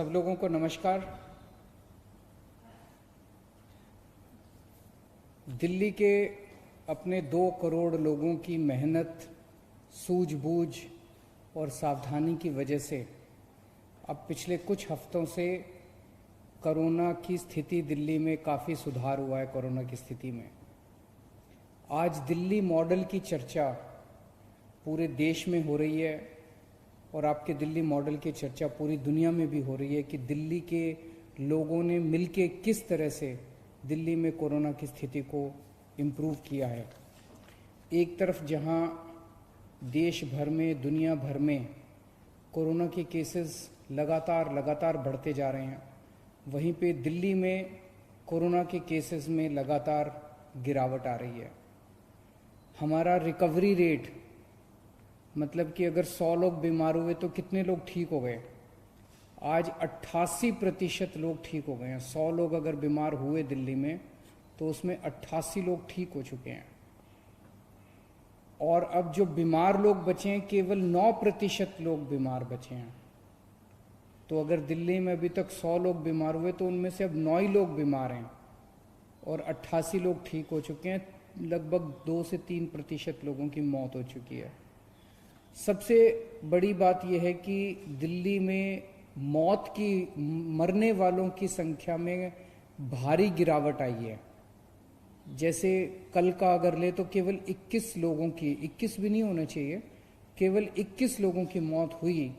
सब लोगों को नमस्कार। दिल्ली के अपने 2 करोड़ लोगों की मेहनत, सूझबूझ और सावधानी की वजह से अब पिछले कुछ हफ्तों से कोरोना की स्थिति दिल्ली में काफ़ी सुधार हुआ है। कोरोना की स्थिति में आज दिल्ली मॉडल की चर्चा पूरे देश में हो रही है और आपके दिल्ली मॉडल की चर्चा पूरी दुनिया में भी हो रही है कि दिल्ली के लोगों ने मिलके किस तरह से दिल्ली में कोरोना की स्थिति को इम्प्रूव किया है। एक तरफ जहां देश भर में, दुनिया भर में कोरोना के केसेस लगातार बढ़ते जा रहे हैं, वहीं पे दिल्ली में कोरोना के केसेस में लगातार गिरावट आ रही है। हमारा रिकवरी रेट, मतलब कि अगर 100 लोग बीमार हुए तो कितने लोग ठीक हो गए, आज 88% लोग ठीक हो गए हैं। 100 लोग अगर बीमार हुए दिल्ली में तो उसमें 88 लोग ठीक हो चुके हैं। और अब जो बीमार लोग बचे हैं, केवल 9% लोग बीमार बचे हैं। तो अगर दिल्ली में अभी तक 100 लोग बीमार हुए तो उनमें से अब 9 ही लोग बीमार हैं और 88 लोग ठीक हो चुके हैं। लगभग 2 से 3% लोगों की मौत हो चुकी है। सबसे बड़ी बात यह है कि दिल्ली में मरने वालों की संख्या में भारी गिरावट आई है। जैसे कल का अगर ले तो केवल 21 लोगों की, 21 भी नहीं होना चाहिए, केवल 21 लोगों की मौत हुई,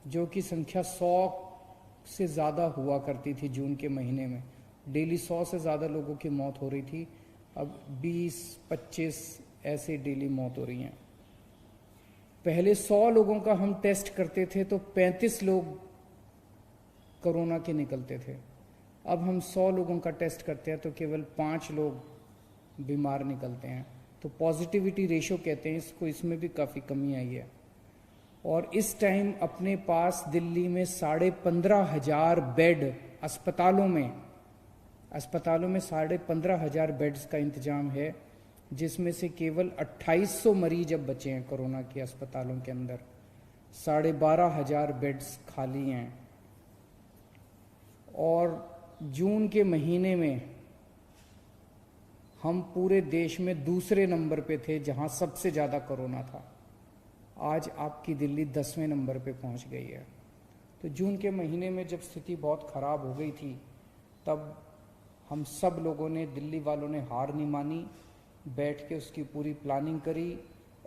जो कि संख्या 100 से ज़्यादा हुआ करती थी जून के महीने में। डेली 100 से ज़्यादा लोगों की मौत हो रही थी, अब 20-25 ऐसे डेली मौत हो रही हैं। पहले 100 लोगों का हम टेस्ट करते थे तो 35 लोग कोरोना के निकलते थे। अब हम 100 लोगों का टेस्ट करते हैं तो केवल 5 लोग बीमार निकलते हैं। तो पॉजिटिविटी रेशो कहते हैं इसको, इसमें भी काफ़ी कमी आई है। और इस टाइम अपने पास दिल्ली में 15,500 बेड अस्पतालों में 15,500 बेड्स का इंतजाम है, जिसमें से केवल 2800 मरीज अब बचे हैं कोरोना के अस्पतालों के अंदर। 12,500 बेड्स खाली हैं। और जून के महीने में हम पूरे देश में दूसरे नंबर पे थे जहां सबसे ज़्यादा कोरोना था। आज आपकी दिल्ली 10वें नंबर पे पहुंच गई है। तो जून के महीने में जब स्थिति बहुत ख़राब हो गई थी, तब हम सब लोगों ने, दिल्ली वालों ने हार नहीं मानी, बैठ के उसकी पूरी प्लानिंग करी,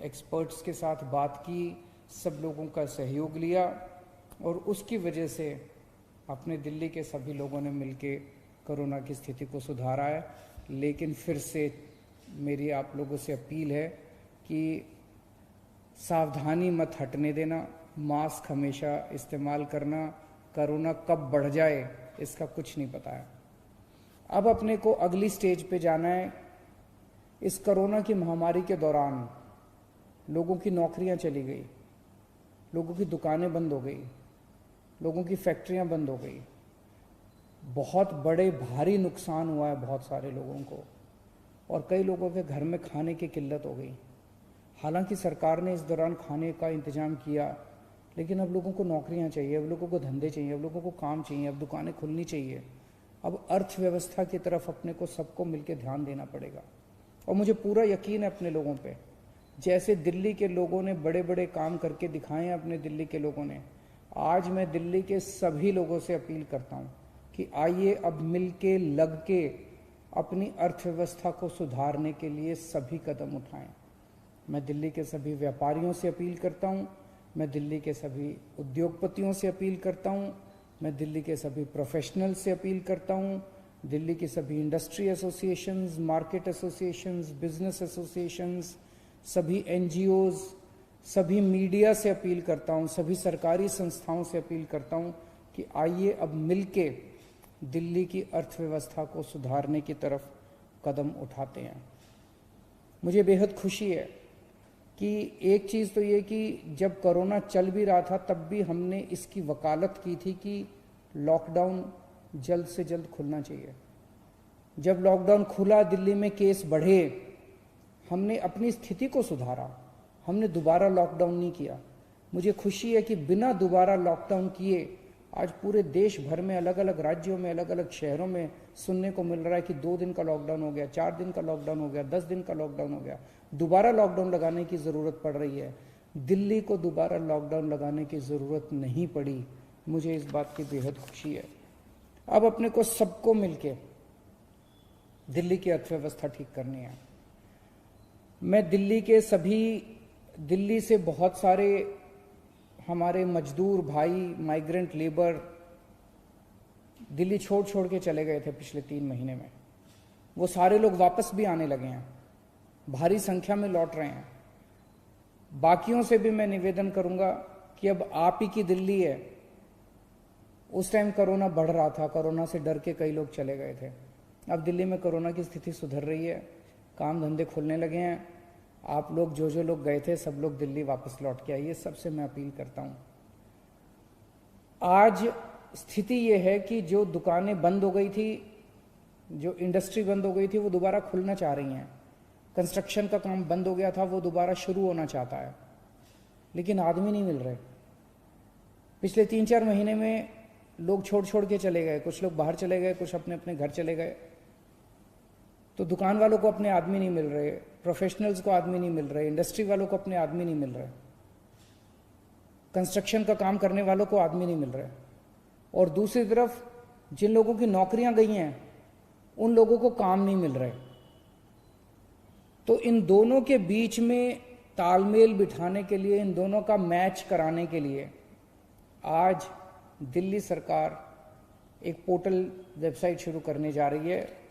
एक्सपर्ट्स के साथ बात की, सब लोगों का सहयोग लिया और उसकी वजह से अपने दिल्ली के सभी लोगों ने मिलके कोरोना की स्थिति को सुधारा है। लेकिन फिर से मेरी आप लोगों से अपील है कि सावधानी मत हटने देना, मास्क हमेशा इस्तेमाल करना। कोरोना कब बढ़ जाए इसका कुछ नहीं पता है। अब अपने को अगली स्टेज पे जाना है। इस कोरोना की महामारी के दौरान लोगों की नौकरियां चली गई, लोगों की दुकानें बंद हो गई, लोगों की फैक्ट्रियां बंद हो गई। बहुत बड़े भारी नुकसान हुआ है बहुत सारे लोगों को, और कई लोगों के घर में खाने की किल्लत हो गई। हालांकि सरकार ने इस दौरान खाने का इंतजाम किया, लेकिन अब लोगों को नौकरियां चाहिए, अब लोगों को धंधे चाहिए, अब लोगों को काम चाहिए, अब दुकानें खुलनी चाहिए। अब अर्थव्यवस्था की तरफ अपने को सबको मिलकर ध्यान देना पड़ेगा। और मुझे पूरा यकीन है अपने लोगों पे, जैसे दिल्ली के लोगों ने बड़े बड़े काम करके दिखाए हैं अपने दिल्ली के लोगों ने, आज मैं दिल्ली के सभी लोगों से अपील करता हूँ कि आइए अब मिलके लग के अपनी अर्थव्यवस्था को सुधारने के लिए सभी कदम उठाएं। मैं दिल्ली के सभी व्यापारियों से अपील करता हूँ, मैं दिल्ली के सभी उद्योगपतियों से अपील करता हूँ, मैं दिल्ली के सभी प्रोफेशनल से अपील करता हूँ, दिल्ली की सभी industry associations, market associations, business associations, सभी एनजीओज, सभी मीडिया से अपील करता हूँ, सभी सरकारी संस्थाओं से अपील करता हूँ कि आइए अब मिलके दिल्ली की अर्थव्यवस्था को सुधारने की तरफ कदम उठाते हैं। मुझे बेहद खुशी है कि एक चीज़ तो ये कि जब कोरोना चल भी रहा था तब भी हमने इसकी वकालत की थी कि लॉकडाउन जल्द से जल्द खुलना चाहिए। जब लॉकडाउन खुला, दिल्ली में केस बढ़े, हमने अपनी स्थिति को सुधारा, हमने दोबारा लॉकडाउन नहीं किया। मुझे खुशी है कि बिना दोबारा लॉकडाउन किए आज पूरे देश भर में अलग अलग राज्यों में अलग अलग शहरों में सुनने को मिल रहा है कि 2 दिन का लॉकडाउन हो गया, 4 दिन का लॉकडाउन हो गया, 10 दिन का लॉकडाउन हो गया, दोबारा लॉकडाउन लगाने की ज़रूरत पड़ रही है। दिल्ली को दोबारा लॉकडाउन लगाने की ज़रूरत नहीं पड़ी, मुझे इस बात की बेहद खुशी है। अब अपने को सबको मिलके दिल्ली की अर्थव्यवस्था ठीक करनी है। मैं दिल्ली से बहुत सारे हमारे मजदूर भाई, माइग्रेंट लेबर दिल्ली छोड़ के चले गए थे पिछले 3 महीने में। वो सारे लोग वापस भी आने लगे हैं, भारी संख्या में लौट रहे हैं। बाकियों से भी मैं निवेदन करूंगा कि अब आप ही की दिल्ली है। उस टाइम कोरोना बढ़ रहा था, कोरोना से डर के कई लोग चले गए थे। अब दिल्ली में कोरोना की स्थिति सुधर रही है, काम धंधे खुलने लगे हैं। आप लोग जो लोग गए थे सब लोग दिल्ली वापस लौट के आइए, सबसे मैं अपील करता हूं। आज स्थिति यह है कि जो दुकानें बंद हो गई थी, जो इंडस्ट्री बंद हो गई थी, वो दोबारा खुलना चाह रही हैं। कंस्ट्रक्शन का काम बंद हो गया था, वो दोबारा शुरू होना चाहता है, लेकिन आदमी नहीं मिल रहे। पिछले 3-4 महीने में लोग छोड़ के चले गए, कुछ लोग बाहर चले गए, कुछ अपने अपने घर चले गए। तो दुकान वालों को अपने आदमी नहीं मिल रहे, प्रोफेशनल्स को आदमी नहीं मिल रहे, इंडस्ट्री वालों को अपने आदमी नहीं मिल रहे, कंस्ट्रक्शन का काम करने वालों को आदमी नहीं मिल रहे। और दूसरी तरफ जिन लोगों की नौकरियां गई हैं उन लोगों को काम नहीं मिल रहे। तो इन दोनों के बीच में तालमेल बिठाने के लिए, इन दोनों का मैच कराने के लिए आज दिल्ली सरकार एक पोर्टल वेबसाइट शुरू करने जा रही है।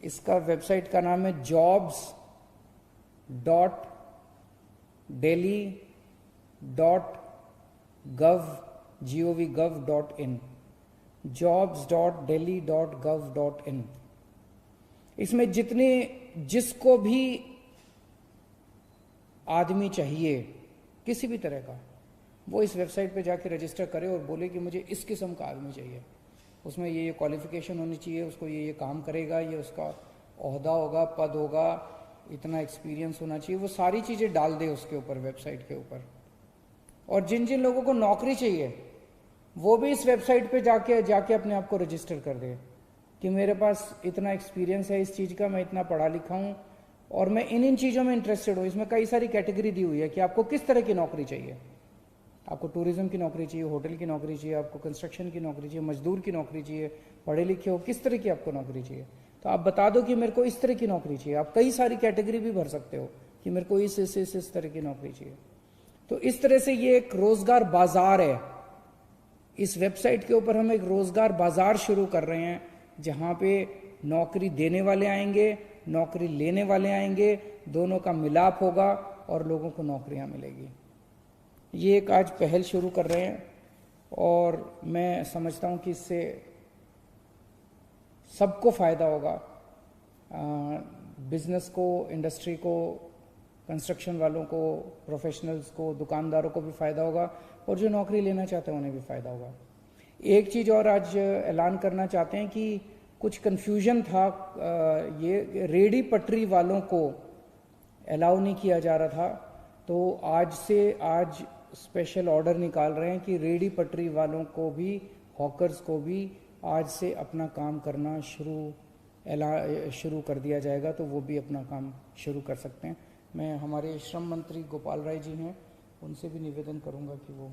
इसका वेबसाइट का नाम है jobs.delhi.gov.in jobs.delhi.gov.in। इसमें जिसको भी आदमी चाहिए किसी भी तरह का, वो इस वेबसाइट पे जाके रजिस्टर करे और बोले कि मुझे इस किस्म का आदमी चाहिए, उसमें ये क्वालिफिकेशन होनी चाहिए, उसको ये काम करेगा, ये उसका ओहदा होगा, पद होगा, इतना एक्सपीरियंस होना चाहिए, वो सारी चीज़ें डाल दे उसके ऊपर, वेबसाइट के ऊपर। और जिन जिन लोगों को नौकरी चाहिए वो भी इस वेबसाइट पे जाके अपने आप को रजिस्टर कर दे कि मेरे पास इतना एक्सपीरियंस है इस चीज़ का, मैं इतना पढ़ा लिखा हूँ और मैं इन चीज़ों में इंटरेस्टेड हूँ। इसमें कई सारी कैटेगरी दी हुई है कि आपको किस तरह की नौकरी चाहिए। आपको टूरिज्म की नौकरी चाहिए, होटल की नौकरी चाहिए, आपको कंस्ट्रक्शन की नौकरी चाहिए, मजदूर की नौकरी चाहिए, पढ़े लिखे हो, किस तरह की आपको नौकरी चाहिए। तो आप बता दो कि मेरे को इस तरह की नौकरी चाहिए। आप कई सारी कैटेगरी भी भर सकते हो कि मेरे को इस तरह की नौकरी चाहिए। तो इस तरह से ये एक रोजगार बाजार है। इस वेबसाइट के ऊपर हम एक रोजगार बाजार शुरू कर रहे हैं, जहां पे नौकरी देने वाले आएंगे, नौकरी लेने वाले आएंगे, दोनों का मिलाप होगा और लोगों को नौकरियां मिलेगी। ये एक आज पहल शुरू कर रहे हैं और मैं समझता हूं कि इससे सबको फायदा होगा, बिजनेस को, इंडस्ट्री को, कंस्ट्रक्शन वालों को, प्रोफेशनल्स को, दुकानदारों को भी फायदा होगा और जो नौकरी लेना चाहते हैं उन्हें भी फायदा होगा। एक चीज़ और आज ऐलान करना चाहते हैं कि कुछ कन्फ्यूजन था, ये रेडी पटरी वालों को अलाउ नहीं किया जा रहा था, तो आज स्पेशल ऑर्डर निकाल रहे हैं कि रेडी पटरी वालों को भी, हॉकर्स को भी आज से अपना काम करना शुरू कर दिया जाएगा, तो वो भी अपना काम शुरू कर सकते हैं। मैं हमारे श्रम मंत्री गोपाल राय जी हैं, उनसे भी निवेदन करूंगा कि वो।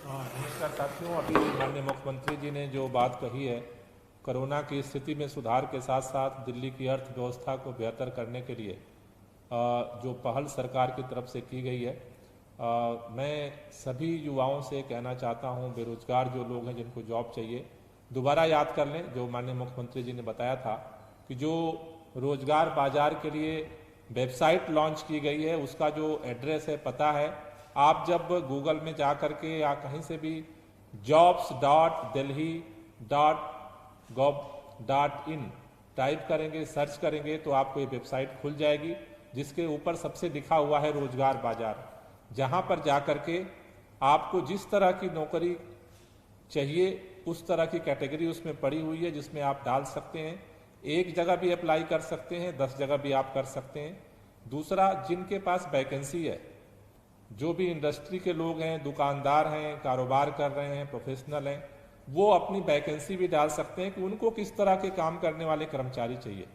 नमस्कार साथियों, अभी माननीय मुख्यमंत्री जी ने जो बात कही है, कोरोना की स्थिति में सुधार के साथ साथ दिल्ली की अर्थव्यवस्था को बेहतर करने के लिए जो पहल सरकार की तरफ से की गई है, मैं सभी युवाओं से कहना चाहता हूं, बेरोजगार जो लोग हैं जिनको जॉब चाहिए, दोबारा याद कर लें जो माननीय मुख्यमंत्री जी ने बताया था कि जो रोजगार बाजार के लिए वेबसाइट लॉन्च की गई है, उसका जो एड्रेस है, पता है, आप जब गूगल में जा करके या कहीं से भी jobs.delhi.gov.in टाइप करेंगे, सर्च करेंगे, तो आपको ये वेबसाइट खुल जाएगी, जिसके ऊपर सबसे लिखा हुआ है रोजगार बाजार। जहां पर जाकर के आपको जिस तरह की नौकरी चाहिए उस तरह की कैटेगरी उसमें पड़ी हुई है, जिसमें आप डाल सकते हैं। एक जगह भी अप्लाई कर सकते हैं, 10 जगह भी आप कर सकते हैं। दूसरा, जिनके पास वैकेंसी है, जो भी इंडस्ट्री के लोग हैं, दुकानदार हैं, कारोबार कर रहे हैं, प्रोफेशनल हैं, वो अपनी वैकेंसी भी डाल सकते हैं कि उनको किस तरह के काम करने वाले कर्मचारी चाहिए।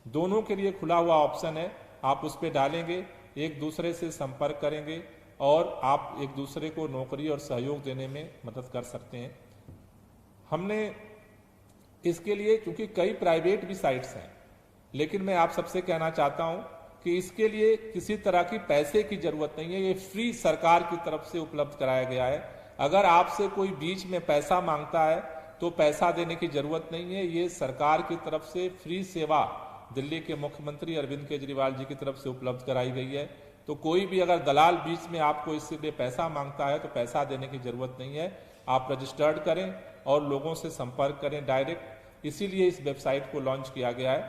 दोनों के लिए खुला हुआ ऑप्शन है, आप उस पर डालेंगे, एक दूसरे से संपर्क करेंगे और आप एक दूसरे को नौकरी और सहयोग देने में मदद कर सकते हैं। हमने इसके लिए, क्योंकि कई प्राइवेट भी साइट्स हैं, लेकिन मैं आप सबसे कहना चाहता हूं कि इसके लिए किसी तरह की पैसे की जरूरत नहीं है, ये फ्री सरकार की तरफ से उपलब्ध कराया गया है। अगर आपसे कोई बीच में पैसा मांगता है तो पैसा देने की जरूरत नहीं है, ये सरकार की तरफ से फ्री सेवा दिल्ली के मुख्यमंत्री अरविंद केजरीवाल जी की तरफ से उपलब्ध कराई गई है। तो कोई भी अगर दलाल बीच में आपको इसके लिए पैसा मांगता है तो पैसा देने की जरूरत नहीं है, आप रजिस्टर्ड करें और लोगों से संपर्क करें डायरेक्ट। इसीलिए इस वेबसाइट को लॉन्च किया गया है।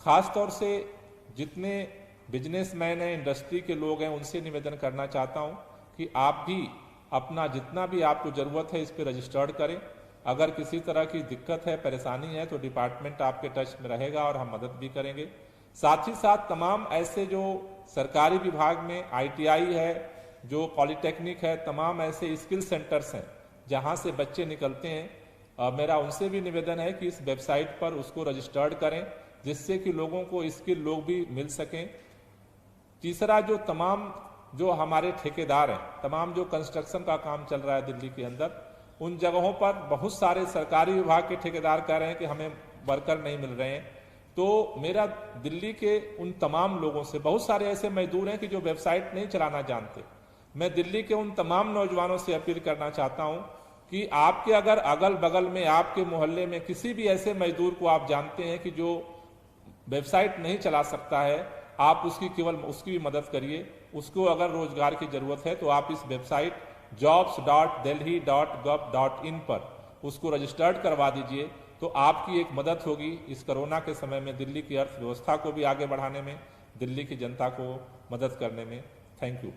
खासतौर से जितने बिजनेसमैन हैं, इंडस्ट्री के लोग हैं, उनसे निवेदन करना चाहता हूं कि आप भी अपना जितना भी आपको जरूरत है इस पर रजिस्टर्ड करें। अगर किसी तरह की दिक्कत है, परेशानी है तो डिपार्टमेंट आपके टच में रहेगा और हम मदद भी करेंगे। साथ ही साथ तमाम ऐसे जो सरकारी विभाग में ITI है, जो पॉलिटेक्निक है, तमाम ऐसे स्किल सेंटर्स हैं जहां से बच्चे निकलते हैं, मेरा उनसे भी निवेदन है कि इस वेबसाइट पर उसको रजिस्टर्ड करें, जिससे कि लोगों को स्किल लोग भी मिल सकें। तीसरा, जो हमारे ठेकेदार हैं, तमाम जो कंस्ट्रक्शन का काम चल रहा है दिल्ली के अंदर, उन जगहों पर बहुत सारे सरकारी विभाग के ठेकेदार कह रहे हैं कि हमें वर्कर नहीं मिल रहे हैं। तो मेरा दिल्ली के उन तमाम लोगों से, बहुत सारे ऐसे मजदूर हैं कि जो वेबसाइट नहीं चलाना जानते, मैं दिल्ली के उन तमाम नौजवानों से अपील करना चाहता हूं कि आपके अगर अगल बगल में, आपके मोहल्ले में किसी भी ऐसे मजदूर को आप जानते हैं कि जो वेबसाइट नहीं चला सकता है, आप उसकी भी मदद करिए। उसको अगर रोजगार की जरूरत है तो आप इस वेबसाइट jobs.delhi.gov.in पर उसको रजिस्टर्ड करवा दीजिए, तो आपकी एक मदद होगी इस कोरोना के समय में दिल्ली की अर्थव्यवस्था को भी आगे बढ़ाने में, दिल्ली की जनता को मदद करने में। Thank you.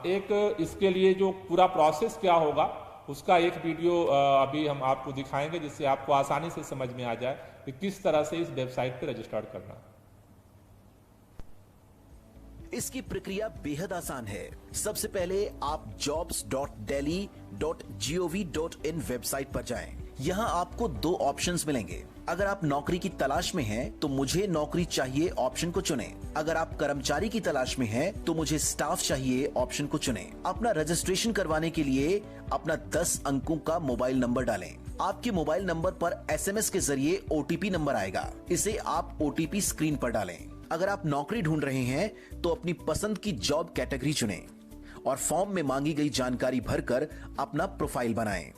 एक इसके लिए जो पूरा प्रोसेस क्या होगा उसका एक वीडियो अभी हम आपको दिखाएंगे, जिससे आपको आसानी से समझ में आ जाए कि किस तरह से इस वेबसाइट पर रजिस्टर्ड करना। इसकी प्रक्रिया बेहद आसान है। सबसे पहले आप jobs.delhi.gov.in वेबसाइट पर जाएं। यहाँ आपको दो ऑप्शंस मिलेंगे। अगर आप नौकरी की तलाश में हैं, तो मुझे नौकरी चाहिए ऑप्शन को चुनें। अगर आप कर्मचारी की तलाश में हैं, तो मुझे स्टाफ चाहिए ऑप्शन को चुनें। अपना रजिस्ट्रेशन करवाने के लिए अपना 10 अंकों का मोबाइल नंबर डालें। आपके मोबाइल नंबर पर SMS के जरिए OTP नंबर आएगा, इसे आप OTP स्क्रीन पर डालें। अगर आप नौकरी ढूंढ रहे हैं तो अपनी पसंद की जॉब कैटेगरी चुनें और फॉर्म में मांगी गई जानकारी भरकर अपना प्रोफाइल बनाएं।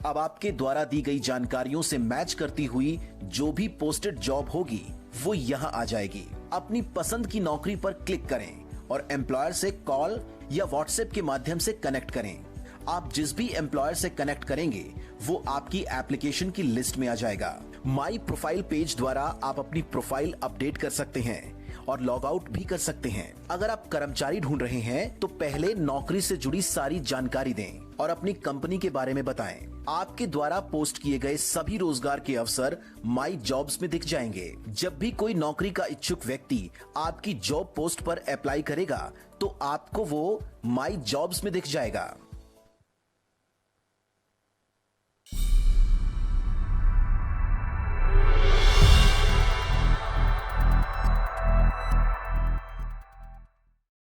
अब आपके द्वारा दी गई जानकारियों से मैच करती हुई जो भी पोस्टेड जॉब होगी वो यहां आ जाएगी। अपनी पसंद की नौकरी पर क्लिक करें और एम्प्लॉयर से कॉल या व्हाट्सएप के माध्यम से कनेक्ट करें। आप जिस भी एम्प्लॉयर से कनेक्ट करेंगे वो आपकी एप्लीकेशन की लिस्ट में आ जाएगा। माई प्रोफाइल पेज द्वारा आप अपनी प्रोफाइल अपडेट कर सकते हैं और लॉग आउट भी कर सकते हैं। अगर आप कर्मचारी ढूंढ रहे हैं तो पहले नौकरी से जुड़ी सारी जानकारी दें और अपनी कंपनी के बारे में बताएं। आपके द्वारा पोस्ट किए गए सभी रोजगार के अवसर माई जॉब्स में दिख जाएंगे। जब भी कोई नौकरी का इच्छुक व्यक्ति आपकी जॉब पोस्ट पर अप्लाई करेगा तो आपको वो माई जॉब्स में दिख जाएगा।